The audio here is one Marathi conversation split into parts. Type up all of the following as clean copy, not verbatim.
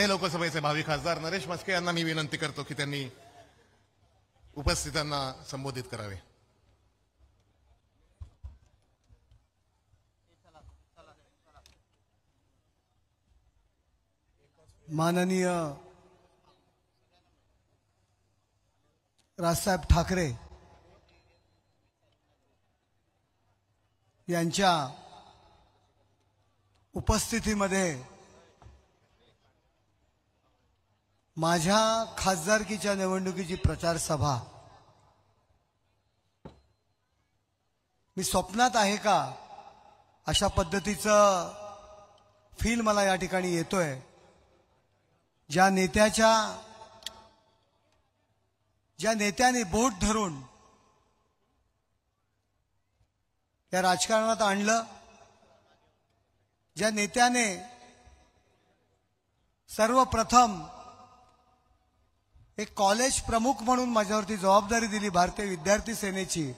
लोकसभेचे भावी खासदार नरेश म्हस्के यांना मी विनंती करतो की त्यांनी उपस्थितांना संबोधित करावे। माननीय राजसाहेब ठाकरे यांच्या उपस्थितीमध्ये माझ्या खासदारकीच्या निवडणुकीची प्रचार सभा मी स्वप्नात आहे का अशा पद्धतीचं फील मला या ठिकाणी येतोय। ज्या नेत्याने बोट धरून या राजकारणात आणलं, ज्या नेत्याने सर्वप्रथम एक कॉलेज प्रमुख म्हणून माझ्यावरती जबाबदारी दिली भारतीय विद्यार्थी सेनेची,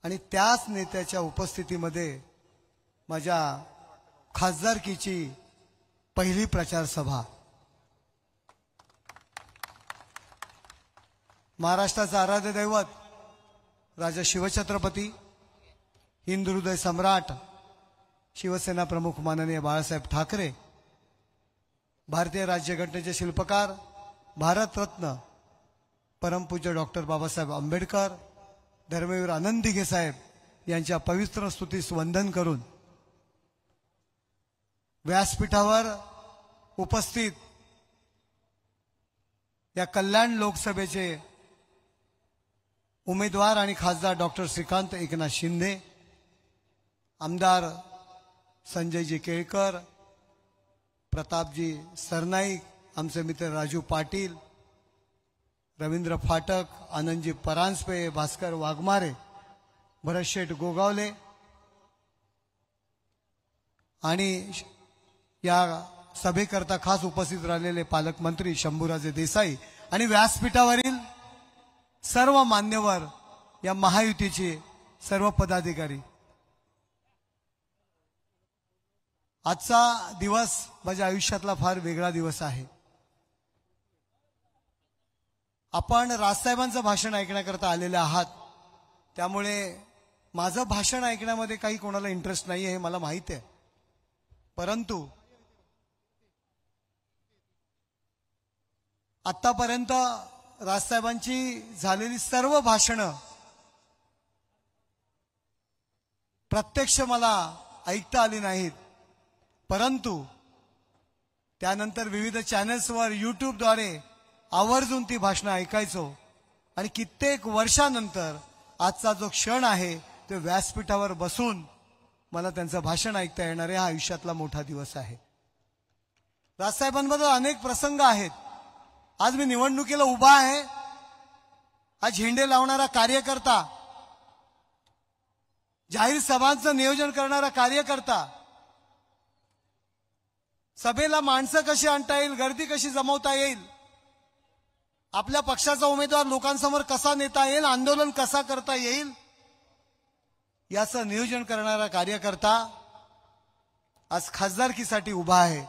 आणि त्याच नेत्याच्या उपस्थितीमध्ये माझ्या खासदारकीची पहिली प्रचार सभा। महाराष्ट्राचा आराध्य दैवत राजा शिवछत्रपती, हिंदू हृदय सम्राट, शिवसेना प्रमुख माननीय बाळासाहेब ठाकरे, भारतीय राज्यघटनेचे शिल्पकार, भारतरत्न परमपूज्य डॉक्टर बाबासाहेब आंबेडकर, धर्मवीर आनंद दिघे साहेब यांच्या पवित्र स्तुतीस वंदन करून व्यासपीठावर उपस्थित या कल्याण लोकसभेचे उमेदवार आणि खासदार डॉक्टर श्रीकांत एकनाथ शिंदे, आमदार संजयजी केळकर, प्रतापजी सरनाईक, आमचे मित्र राजू पाटील, रवींद्र फाटक, आनंदजी परांजपे, भास्कर वाघमारे, भरतशेठ गोगावले आणि या सभेकरता खास उपस्थित राहिलेले पालकमंत्री शंभूराजे देसाई आणि व्यासपीठावरील सर्व मान्यवर, या महायुतीचे सर्व पदाधिकारी। आजचा दिवस माझ्या आयुष्यातला फार वेगळा दिवस आहे। आपण राजसाहेबांचं भाषण ऐकण्याकरता आलेले आहात, त्यामुळे माझं भाषण ऐकण्यामध्ये काही कोणाला इंटरेस्ट नाही हे मला माहिती आहे, परंतु आतापर्यंत राजसाहेबांची झालेली सर्व भाषणं प्रत्यक्ष मला ऐकता आली नाहीत, परंतु त्यानंतर विविध चॅनल्सवर यूट्यूबद्वारे आवर्जून ती भाषणं ऐकायचो आणि कित्येक वर्षानंतर आजचा जो क्षण आहे तो व्यासपीठावर बसून मला त्यांचं भाषण ऐकता येणार आहे। हा आयुष्यातला मोठा दिवस आहे। राजसाहेबांबद्दल अनेक प्रसंग आहेत। आज मी निवडणुकीला उभा आहे, आज झेंडे लावणारा कार्यकर्ता, जाहीर सभांचं नियोजन करणारा कार्यकर्ता, सभेला माणसं कशी आणता येईल, गर्दी कशी जमवता येईल, आपल्या पक्षाचा उमेदवार लोकांसमोर कसा नेता येईल, आंदोलन कसा करता येईल, याचं नियोजन करणारा कार्यकर्ता आज खासदारकीसाठी उभा आहे।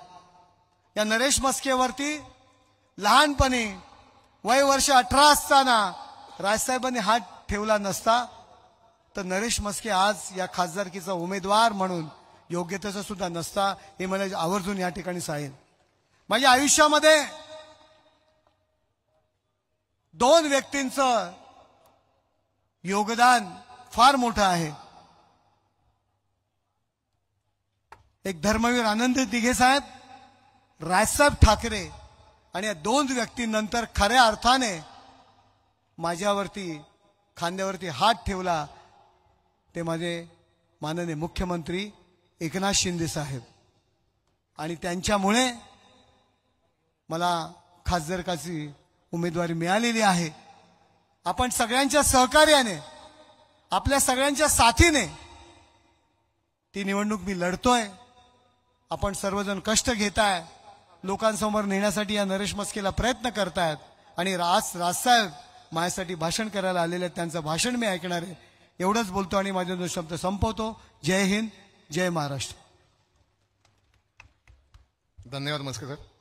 या नरेश म्हस्केवरती लहानपणी वय वर्ष 18 असताना राजसाहेबांनी हात ठेवला नसता तर नरेश म्हस्के आज या खासदारकीचा उमेदवार म्हणून योग्यतेचा सुद्धा नसता, हे मला आवर्जून या ठिकाणी सांगेन। माझ्या आयुष्यामध्ये दोन व्यक्तींचं योगदान फार मोठं आहे। एक धर्मवीर आनंद दिघे साहेब, राजसाहेब ठाकरे, आणि या दोन व्यक्तींनंतर खऱ्या अर्थाने माझ्यावरती खांद्यावरती हात ठेवला ते माझे माननीय मुख्यमंत्री एकनाथ शिंदे साहेब, आणि त्यांच्यामुळे मला खासदारकीची उमेदवारी मिळालेली आहे। आपण सगळ्यांच्या सहकार्याने, आपल्या सगळ्यांच्या साथीने ती निवडणूक मी लढतोय। आपण सर्वजण कष्ट घेताय, लोकांसमोर नेण्यासाठी या नरेश म्हस्केला प्रयत्न करतायत, आणि राजसाहेब माझ्यासाठी भाषण करायला आलेले आहेत, त्यांचं भाषण मी ऐकणार आहे। एवढंच बोलतो आणि माझे 2 शब्द संपवतो। जय हिंद, जय महाराष्ट्र। धन्यवाद मस्के सर.